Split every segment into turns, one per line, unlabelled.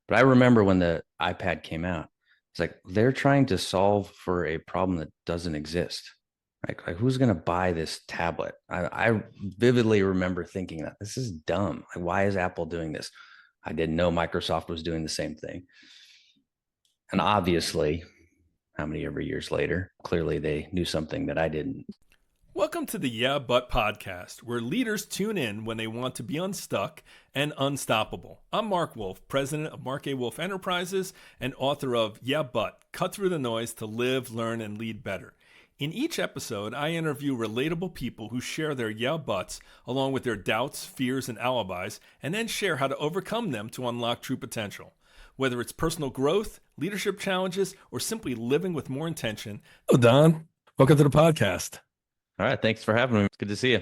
But I remember when the iPad came out, it's like they're trying to solve for a problem that doesn't exist. Like who's going to buy this tablet? I vividly remember thinking that this is dumb. Like, why is Apple doing this? I didn't know Microsoft was doing the same thing. And obviously, how many ever years later, clearly they knew something that I didn't.
Welcome to the Yeah But podcast, where leaders tune in when they want to be unstuck and unstoppable. I'm Mark Wolf, president of Mark A. Wolf Enterprises and author of Yeah But Cut Through the Noise to Live, Learn, and Lead Better. In each episode, I interview relatable people who share their yeah buts along with their doubts, fears, and alibis, and then share how to overcome them to unlock true potential. Whether it's personal growth, leadership challenges, or simply living with more intention. Hello, Don. Welcome to the podcast.
All right. Thanks for having me. It's good to see you.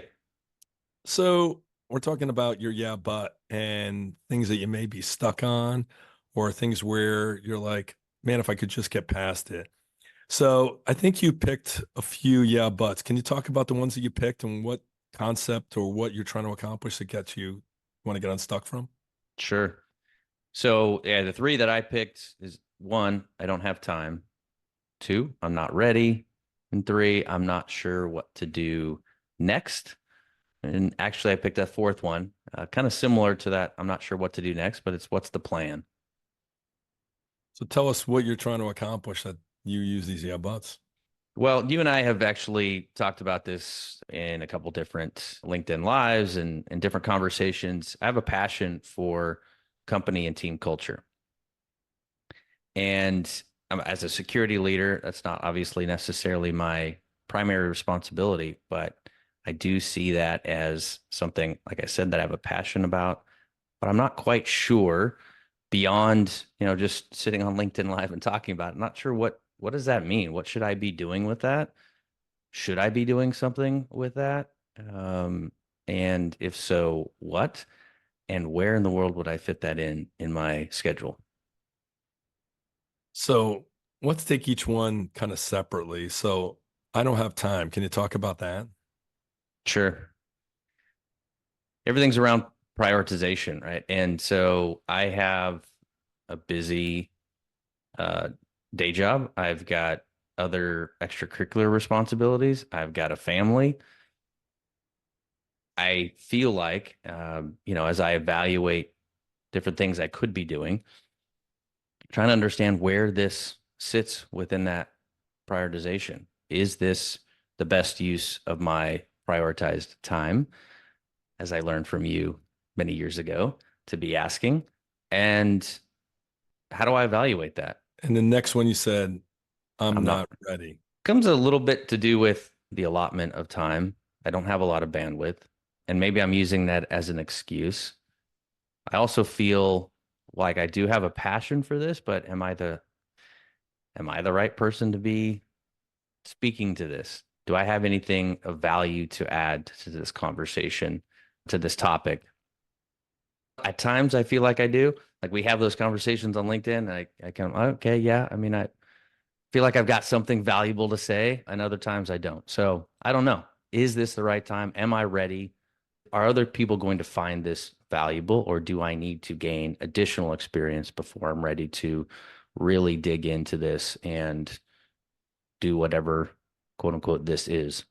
So we're talking about your yeah, but and things that you may be stuck on, or things where you're like, man, if I could just get past it. So I think you picked a few yeah, buts. Can you talk about the ones that you picked and what concept or what you're trying to accomplish that gets you want to get unstuck from?
Sure. So, yeah, the three that I picked is one, I don't have time. Two, I'm not ready. And three, I'm not sure what to do next. And actually, I picked a fourth one, kind of similar to that. I'm not sure what to do next, but it's what's the plan?
So tell us what you're trying to accomplish that you use these yeah, buts.
Well, you and I have actually talked about this in a couple different LinkedIn lives and different conversations. I have a passion for company and team culture. And as a security leader, that's not obviously necessarily my primary responsibility, but I do see that as something, like I said, that I have a passion about, but I'm not quite sure beyond, just sitting on LinkedIn Live and talking about it. I'm not sure what does that mean? What should I be doing with that? Should I be doing something with that? And if so, what? And where in the world would I fit that in my schedule?
So let's take each one kind of separately. So I don't have time. Can you talk about that?
Sure. Everything's around prioritization, right? And so I have a busy uh, day job. I've got other extracurricular responsibilities. I've got a family. I feel like, as I evaluate different things I could be doing, trying to understand where this sits within that prioritization. Is this the best use of my prioritized time, as I learned from you many years ago, to be asking? And how do I evaluate that?
And the next one you said, I'm
I'm not,
not ready.
comes a little bit to do with the allotment of time. I don't have a lot of bandwidth, and maybe I'm using that as an excuse. I also feel like I do have a passion for this, but am I the right person to be speaking to this? Do I have anything of value to add to this conversation, to this topic? At times I feel like I do. Like we have those conversations on LinkedIn. And I kind of, okay, yeah. I mean, I feel like I've got something valuable to say, and other times I don't. So I don't know. Is this the right time? Am I ready? Are other people going to find this valuable, or do I need to gain additional experience before I'm ready to really dig into this and do whatever quote unquote this is?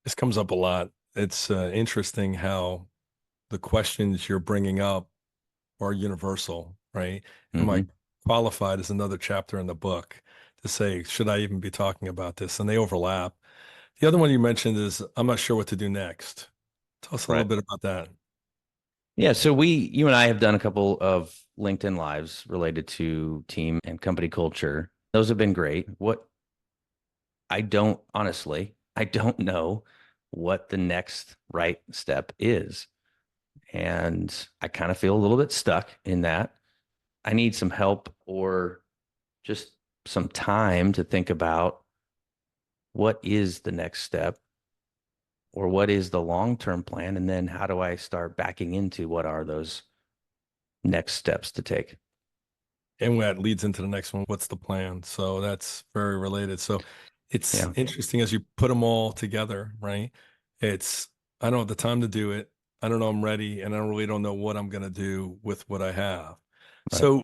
This comes up a lot. It's interesting how the questions you're bringing up are universal, right? Am I
Hmm.
qualified is another chapter in the book to say, should I even be talking about this? And they overlap. The other one you mentioned is, I'm not sure what to do next. Tell us a little
Right.
bit about that.
Yeah. So you and I have done a couple of LinkedIn lives related to team and company culture. Those have been great. I don't know what the next right step is. And I kind of feel a little bit stuck in that. I need some help or just some time to think about what is the next step or what is the long-term plan. And then how do I start backing into what are those next steps to take?
And that leads into the next one. What's the plan? So that's very related. So it's
Yeah.
interesting as you put them all together, right? It's, I don't have the time to do it. I don't know I'm ready, and I really don't know what I'm going to do with what I have.
Right.
So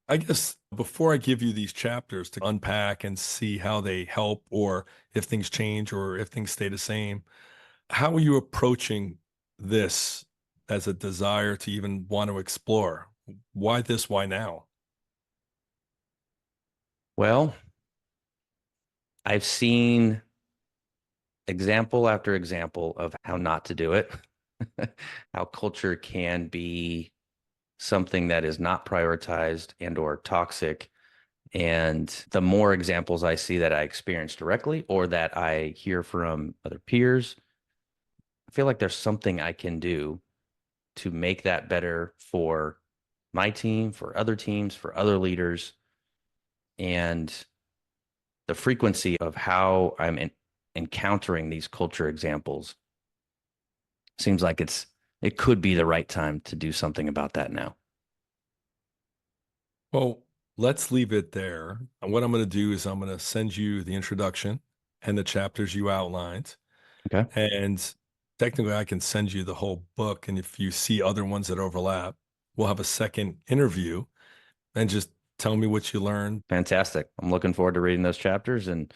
I guess before I give you these chapters to unpack and see how they help or if things change or if things stay the same, how are you approaching this as a desire to even want to explore? Why this? Why now?
Well, I've seen example after example of how not to do it, how culture can be something that is not prioritized and or toxic. And the more examples I see that I experience directly or that I hear from other peers, I feel like there's something I can do to make that better for my team, for other teams, for other leaders. And the frequency of how encountering these culture examples seems like it could be the right time to do something about that now.
Well, let's leave it there. And what I'm going to do is I'm going to send you the introduction and the chapters you outlined.
Okay.
And technically, I can send you the whole book. And if you see other ones that overlap, we'll have a second interview and just tell me what you learned.
Fantastic. I'm looking forward to reading those chapters, and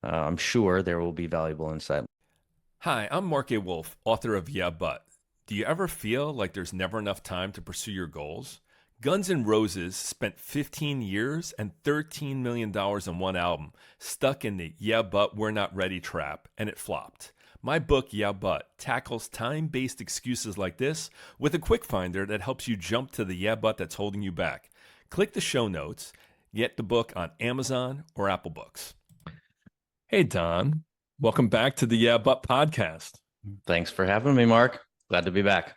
I'm sure there will be valuable insight.
Hi, I'm Mark A. Wolf, author of Yeah, But. Do you ever feel like there's never enough time to pursue your goals? Guns N' Roses spent 15 years and $13 million on one album, stuck in the yeah, but we're not ready trap, and it flopped. My book, Yeah, But, tackles time based excuses like this with a quick finder that helps you jump to the yeah, but that's holding you back. Click the show notes, get the book on Amazon or Apple Books. Hey, Don. Welcome back to the Yeah, But podcast.
Thanks for having me, Mark. Glad to be back.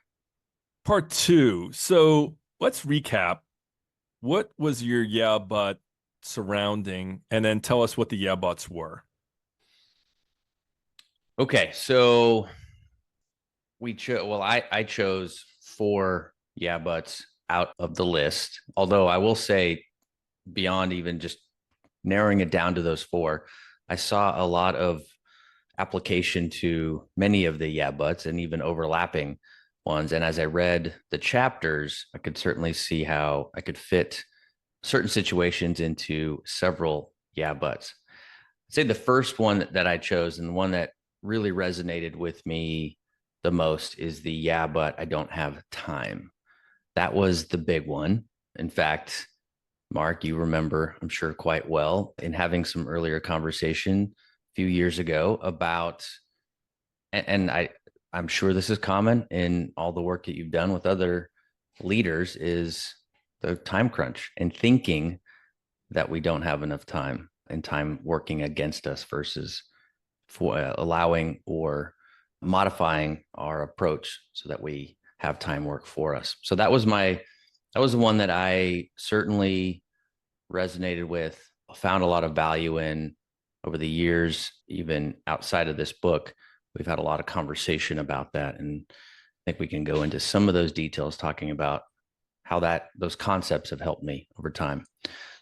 Part two. So let's recap. What was your yeah, but surrounding, and then tell us what the yeah, buts were.
Okay, so we chose. Well, I chose four yeah buts out of the list. Although I will say, beyond even just narrowing it down to those four, I saw a lot of application to many of the yeah buts and even overlapping ones. And as I read the chapters, I could certainly see how I could fit certain situations into several yeah buts. I'd say the first one that I chose and the one that really resonated with me the most is the yeah, but I don't have time. That was the big one. In fact, Mark, you remember, I'm sure, quite well in having some earlier conversation a few years ago about, and I'm sure this is common in all the work that you've done with other leaders, is the time crunch and thinking that we don't have enough time and time working against us versus for allowing or modifying our approach so that we have time work for us. So that was the one that I certainly resonated with, found a lot of value in over the years, even outside of this book. We've had a lot of conversation about that. And I think we can go into some of those details talking about how those concepts have helped me over time.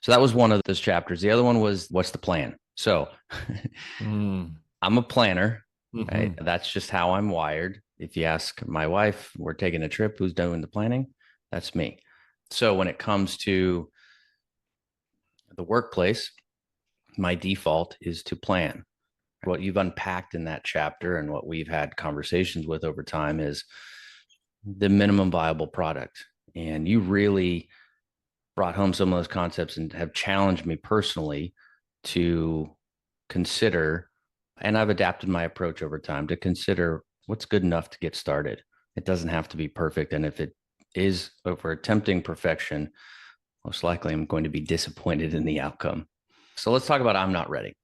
So that was one of those chapters. The other one was what's the plan? So I'm a planner. Right?
Mm-hmm.
That's just how I'm wired. If you ask my wife, we're taking a trip, who's doing the planning? That's me. So when it comes to the workplace, my default is to plan. What you've unpacked in that chapter and what we've had conversations with over time is the minimum viable product. And you really brought home some of those concepts and have challenged me personally to consider, and I've adapted my approach over time to consider what's good enough to get started. It doesn't have to be perfect. And if it is, if we're attempting perfection, most likely I'm going to be disappointed in the outcome. So let's talk about I'm not ready.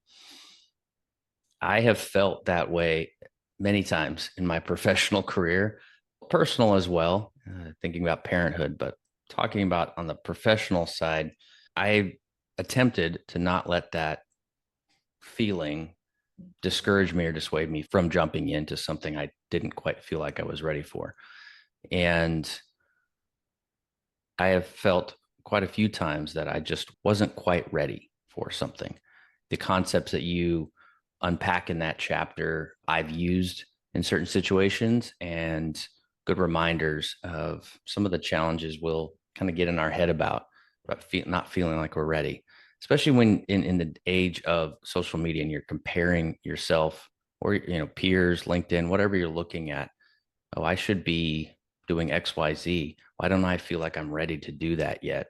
I have felt that way many times in my professional career, personal as well, thinking about parenthood, but talking about on the professional side, I attempted to not let that feeling discourage me or dissuade me from jumping into something I didn't quite feel like I was ready for. And I have felt quite a few times that I just wasn't quite ready for something. The concepts that you unpack in that chapter, I've used in certain situations and good reminders of some of the challenges we'll kind of get in our head about but not feeling like we're ready, especially when in the age of social media and you're comparing yourself or, peers, LinkedIn, whatever you're looking at. Oh, I should be doing XYZ. Why don't I feel like I'm ready to do that yet?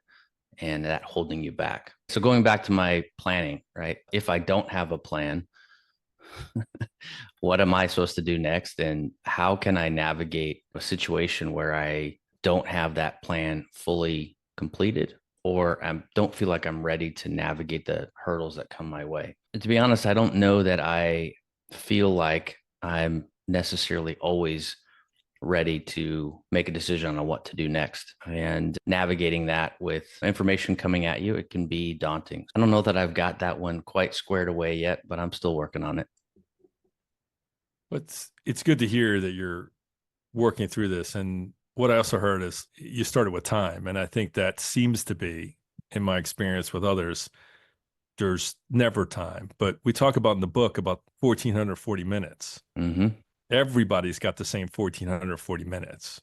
And that holding you back. So going back to my planning, right? If I don't have a plan, what am I supposed to do next? And how can I navigate a situation where I don't have that plan fully completed or I don't feel like I'm ready to navigate the hurdles that come my way? And to be honest, I don't know that I feel like I'm necessarily always ready to make a decision on what to do next. And navigating that with information coming at you, it can be daunting. I don't know that I've got that one quite squared away yet, but I'm still working on it.
But it's good to hear that you're working through this. And what I also heard is you started with time. And I think that seems to be, in my experience with others, there's never time. But we talk about in the book about 1,440 minutes.
Mm-hmm.
Everybody's got the same 1,440 minutes.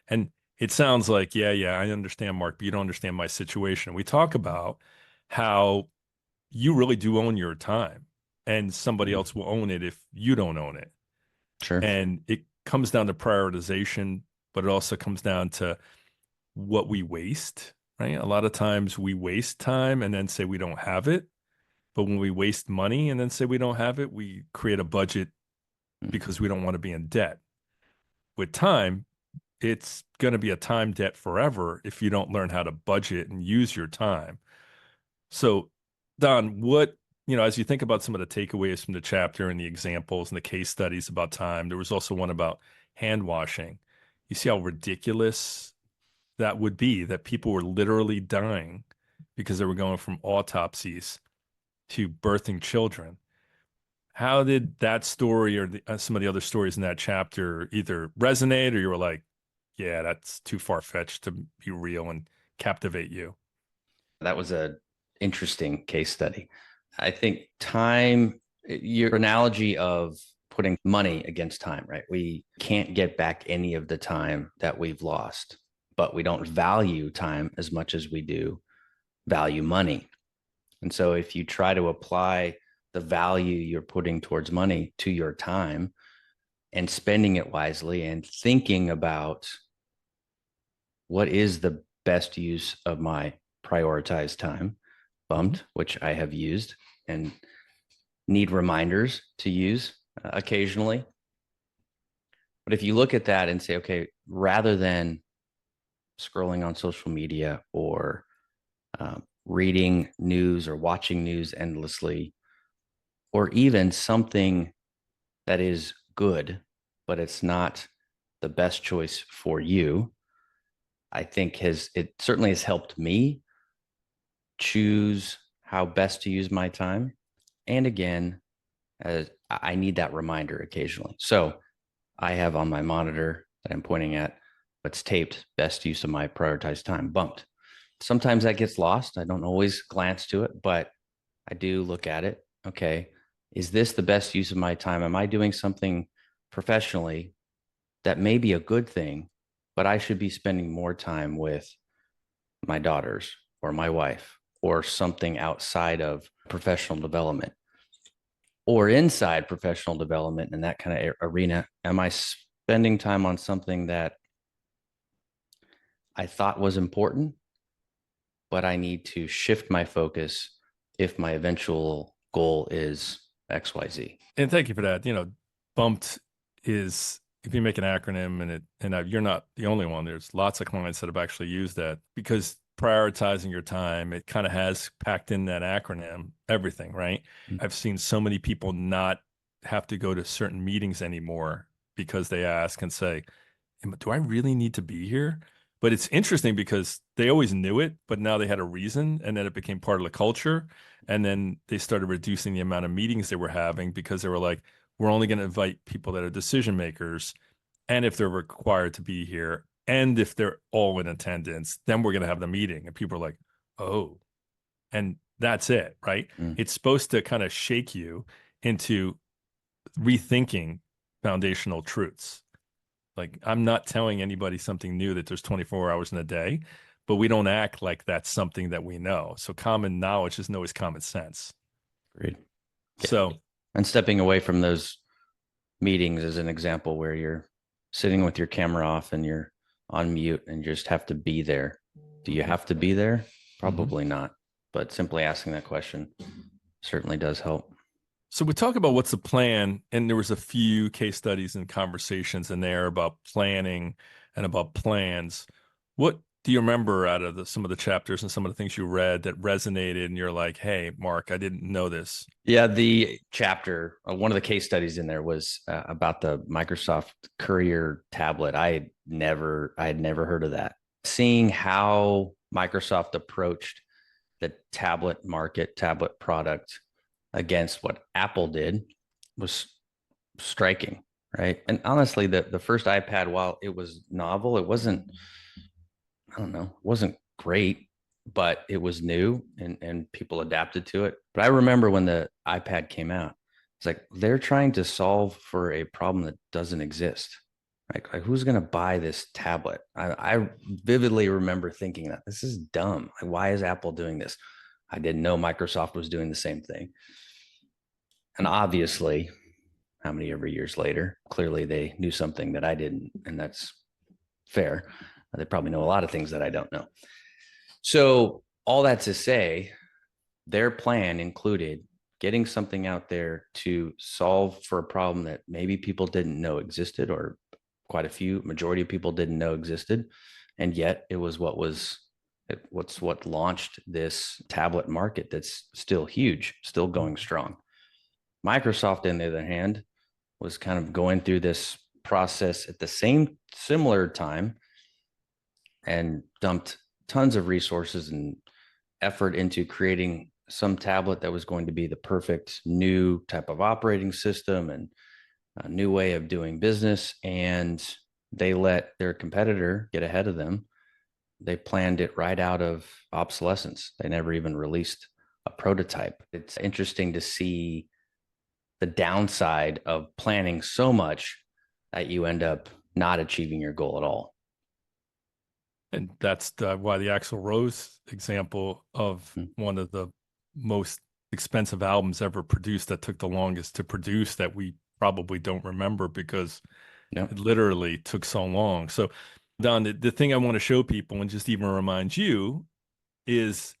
And it sounds like, yeah, I understand, Mark, but you don't understand my situation. We talk about how you really do own your time and somebody else will own it if you don't own it.
Sure.
And it comes down to prioritization, but it also comes down to what we waste, right? A lot of times we waste time and then say we don't have it. But when we waste money and then say we don't have it, we create a budget because we don't want to be in debt. With time, it's going to be a time debt forever if you don't learn how to budget and use your time. So, Don, as you think about some of the takeaways from the chapter and the examples and the case studies about time, there was also one about hand washing. You see how ridiculous that would be, that people were literally dying because they were going from autopsies to birthing children. How did that story or some of the other stories in that chapter either resonate or you were like, yeah, that's too far-fetched to be real and captivate you?
That was a interesting case study. I think time, your analogy of putting money against time, right? We can't get back any of the time that we've lost, but we don't value time as much as we do value money. And so if you try to apply the value you're putting towards money to your time and spending it wisely and thinking about what is the best use of my prioritized time, BUMPT, which I have used and need reminders to use occasionally. But if you look at that and say, okay, rather than scrolling on social media or reading news or watching news endlessly, or even something that is good, but it's not the best choice for you, I think it certainly has helped me choose how best to use my time. And again, I need that reminder occasionally. So I have on my monitor that I'm pointing at, it's taped best use of my prioritized time, BUMPT. Sometimes that gets lost. I don't always glance to it, but I do look at it. Okay, is this the best use of my time? Am I doing something professionally that may be a good thing, but I should be spending more time with my daughters or my wife or something outside of professional development or inside professional development in that kind of arena? Am I spending time on something that I thought was important, but I need to shift my focus if my eventual goal is XYZ?
And thank you for that. BUMPT is, if you make an acronym you're not the only one, there's lots of clients that have actually used that because prioritizing your time, it kind of has packed in that acronym, everything, right?
Mm-hmm.
I've seen so many people not have to go to certain meetings anymore because they ask and say, do I really need to be here? But it's interesting because they always knew it, but now they had a reason and then it became part of the culture. And then they started reducing the amount of meetings they were having because they were like, we're only going to invite people that are decision makers. And if they're required to be here and if they're all in attendance, then we're going to have the meeting. And people are like, oh, and that's it, right?
Mm.
It's supposed to kind of shake you into rethinking foundational truths. Like, I'm not telling anybody something new that there's 24 hours in a day, but we don't act like that's something that we know. So common knowledge isn't always common sense.
Agreed. Yeah.
So,
And stepping away from those meetings is an example where you're sitting with your camera off and you're on mute and just have to be there. Do you have to be there? Probably not. But simply asking that question certainly does help.
so we talk about what's the plan, and there was a few case studies and conversations in there about planning and about plans. What do you remember out of some of the chapters and some of the things you read that resonated and you're like, hey, Mark, I didn't know this?
Yeah, the chapter, one of the case studies in there was about the Microsoft Courier tablet. I had never heard of that. Seeing how Microsoft approached the tablet market, tablet product against what Apple did was striking, right? And honestly, the first iPad, while it was novel, it wasn't, I don't know, it wasn't great, but it was new and people adapted to it. But I remember when the iPad came out, it's like they're trying to solve for a problem that doesn't exist. Like who's going to buy this tablet? I vividly remember thinking that this is dumb. Like, why is Apple doing this? I didn't know Microsoft was doing the same thing. And obviously, how many ever years later, clearly they knew something that I didn't. And that's fair. They probably know a lot of things that I don't know. So, all that to say, their plan included getting something out there to solve for a problem that maybe people didn't know existed, or quite a few, majority of people didn't know existed. And yet it was what launched this tablet market that's still huge, still going strong. Microsoft, on the other hand, was kind of going through this process at the similar time and dumped tons of resources and effort into creating some tablet that was going to be the perfect new type of operating system and a new way of doing business. And they let their competitor get ahead of them. They planned it right out of obsolescence. They never even released a prototype. It's interesting to see the downside of planning so much that you end up not achieving your goal at all.
And that's why the Axl Rose example of one of the most expensive albums ever produced that took the longest to produce that we probably don't remember because it literally took so long. So, Don, the thing I want to show people and just even remind you is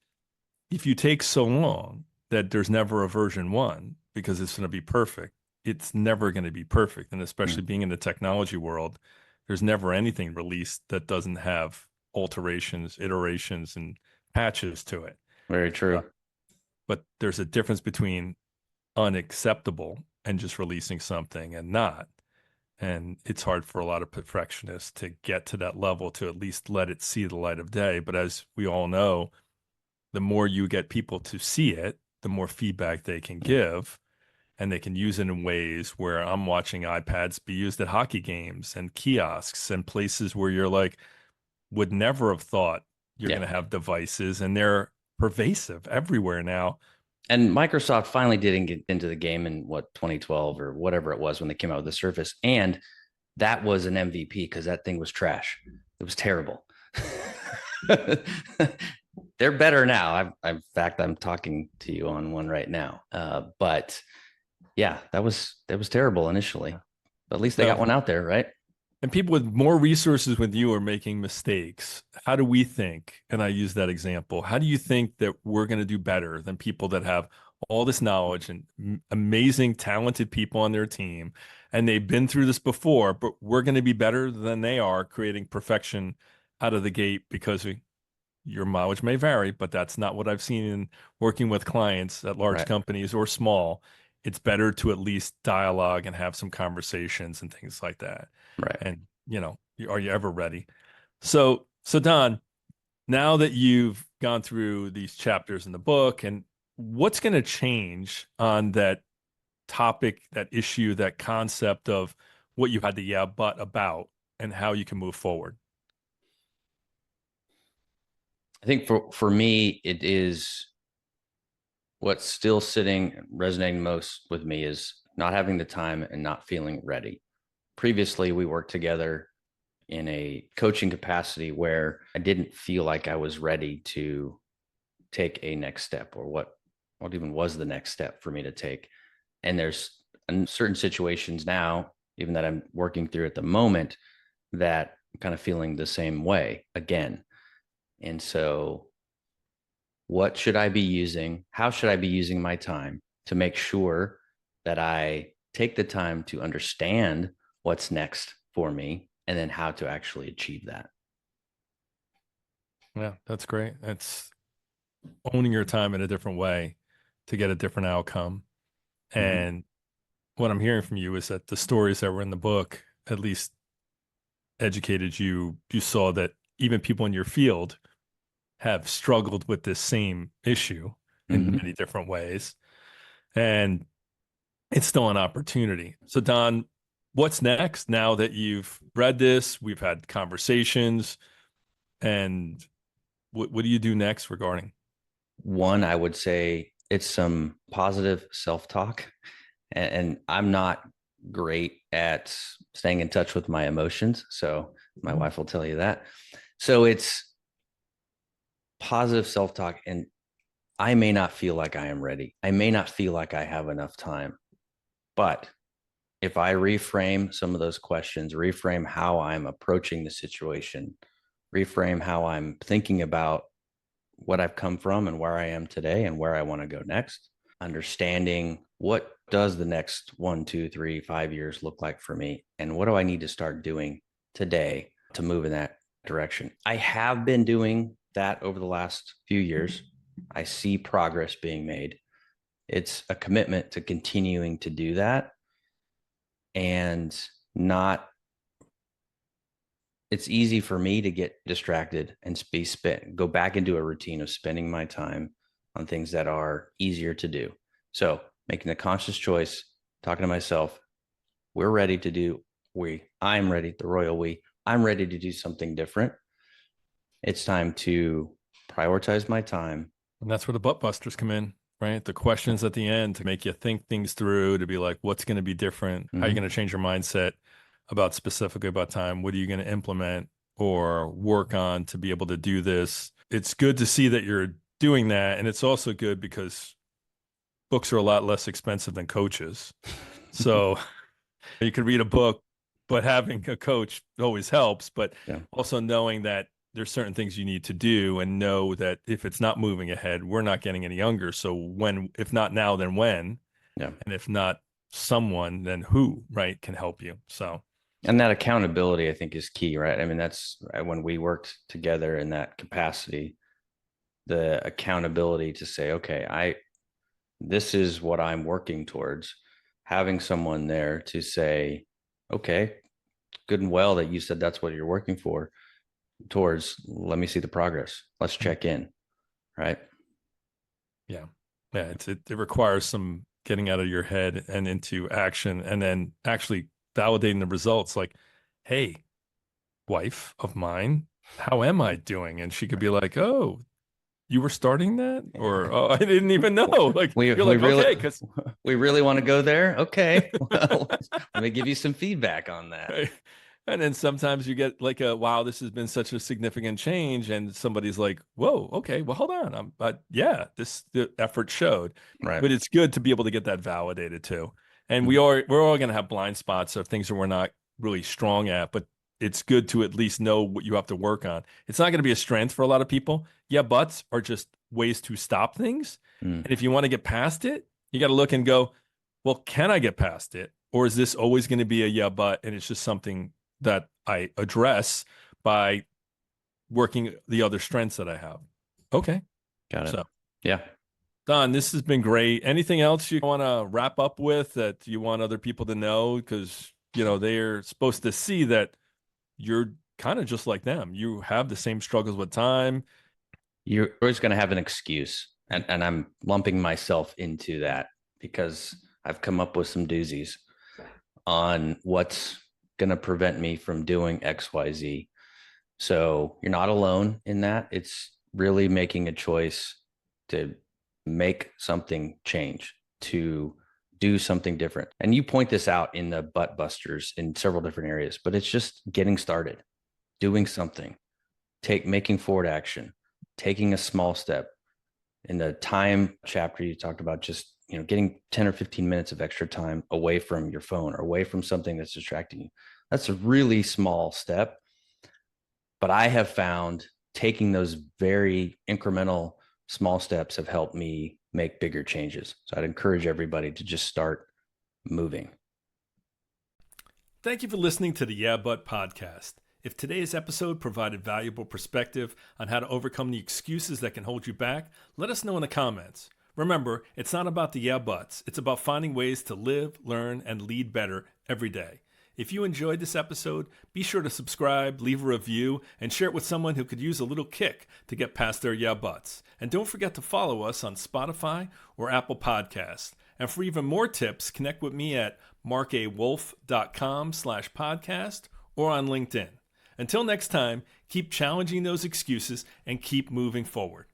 if you take so long that there's never a version 1 because it's going to be perfect, it's never going to be perfect. And especially being in the technology world, there's never anything released that doesn't have alterations, iterations, and patches to it.
Very true.
But there's a difference between unacceptable and just releasing something and not. And it's hard for a lot of perfectionists to get to that level to at least let it see the light of day. But as we all know, the more you get people to see it, the more feedback they can give. And they can use it in ways where I'm watching iPads be used at hockey games and kiosks and places where you're like, would never have thought you're going to have devices, and they're pervasive everywhere now.
And Microsoft finally did get into the game in 2012 or whatever it was when they came out with the Surface. And that was an MVP because that thing was trash. It was terrible. They're better now. In fact, I'm talking to you on one right now. But yeah, that was terrible initially. But at least they got one out there, right?
And people with more resources with you are making mistakes. How do we think? And I use that example. How do you think that we're going to do better than people that have all this knowledge and amazing, talented people on their team? And they've been through this before, but we're going to be better than they are creating perfection out of the gate because your mileage may vary, but that's not what I've seen in working with clients at large companies or small. It's better to at least dialogue and have some conversations and things like that.
Right.
And, are you ever ready? So Don, now that you've gone through these chapters in the book, and what's going to change on that topic, that issue, that concept of what you had the but about and how you can move forward?
I think for me, it is what's still resonating most with me is not having the time and not feeling ready. Previously, we worked together in a coaching capacity where I didn't feel like I was ready to take a next step, or what even was the next step for me to take. And there's certain situations now, even that I'm working through at the moment, that I'm kind of feeling the same way again. And so what should I be using? How should I be using my time to make sure that I take the time to understand what's next for me and then how to actually achieve that?
Yeah, that's great. That's owning your time in a different way to get a different outcome.
Mm-hmm.
And what I'm hearing from you is that the stories that were in the book at least educated you. You saw that even people in your field have struggled with this same issue in
Mm-hmm.
many different ways. And it's still an opportunity. So, Don, what's next now that you've read this? We've had conversations, and what do you do next regarding?
One, I would say it's some positive self-talk. And I'm not great at staying in touch with my emotions. So my wife will tell you that. So it's positive self-talk. And I may not feel like I am ready. I may not feel like I have enough time. But if I reframe some of those questions, reframe how I'm approaching the situation, reframe how I'm thinking about what I've come from and where I am today and where I want to go next, understanding what does the next 1, 2, 3, 5 years look like for me, and what do I need to start doing today to move in that direction. I have been doing that over the last few years. I see progress being made. It's a commitment to continuing to do that, and not it's easy for me to get distracted and go back into a routine of spending my time on things that are easier to do. So making a conscious choice, talking to myself, we're ready to do, I'm ready, the royal I'm ready to do something different. It's time to prioritize my time.
And that's where the butt busters come in, right? The questions at the end to make you think things through, to be like, what's going to be different? How are you
Mm-hmm.
going to change your mindset about specifically about time? What are you going to implement or work on to be able to do this? It's good to see that you're doing that. And it's also good because books are a lot less expensive than coaches. So you could read a book, but having a coach always helps. But
Yeah.
also knowing that there's certain things you need to do, and know that if it's not moving ahead, we're not getting any younger. So when, if not now, then when?
Yeah.
And if not someone, then who, right, can help you? So,
And that accountability, I think, is key, right? I mean, that's when we worked together in that capacity, the accountability to say, okay, this is what I'm working towards. Having someone there to say, okay, good and well that you said that's what you're working for towards. Let me see the progress. Let's check in. Right.
yeah. Yeah. It requires some getting out of your head and into action, and then actually validating the results. Like, hey, wife of mine, how am I doing? And she could be like, oh, you were starting that? Or, oh, I didn't even know. Like,
We
you're
we
like,
really
okay, because
we really want to go there. Okay. Well, let me give you some feedback on that.
right? And then sometimes you get like a, wow, this has been such a significant change. And somebody's like, whoa, okay, well, hold on. Yeah, the effort showed.
Right.
But it's good to be able to get that validated too. And
Mm-hmm.
we're all going to have blind spots of things that we're not really strong at, but it's good to at least know what you have to work on. It's not going to be a strength for a lot of people. Yeah, buts are just ways to stop things.
Mm.
And if you want to get past it, you got to look and go, well, can I get past it? Or is this always going to be a yeah, but, and it's just something that I address by working the other strengths that I have? Okay.
Got it.
So,
Yeah.
Don, this has been great. Anything else you want to wrap up with that you want other people to know? Because, they're supposed to see that you're kind of just like them. You have the same struggles with time.
You're always going to have an excuse. And I'm lumping myself into that because I've come up with some doozies on what's going to prevent me from doing XYZ. So you're not alone in that. It's really making a choice to make something change, to do something different. And you point this out in the butt busters in several different areas, but it's just getting started. doing something, making forward action, taking a small step. In the time chapter, you talked about just, getting 10 or 15 minutes of extra time away from your phone or away from something that's distracting you. That's a really small step. But I have found taking those very incremental small steps have helped me make bigger changes. So I'd encourage everybody to just start moving.
Thank you for listening to the Yeah But podcast. If today's episode provided valuable perspective on how to overcome the excuses that can hold you back, let us know in the comments. Remember, it's not about the yeah buts. It's about finding ways to live, learn, and lead better every day. If you enjoyed this episode, be sure to subscribe, leave a review, and share it with someone who could use a little kick to get past their yeah buts. And don't forget to follow us on Spotify or Apple Podcasts. And for even more tips, connect with me at markawolf.com/podcast or on LinkedIn. Until next time, keep challenging those excuses and keep moving forward.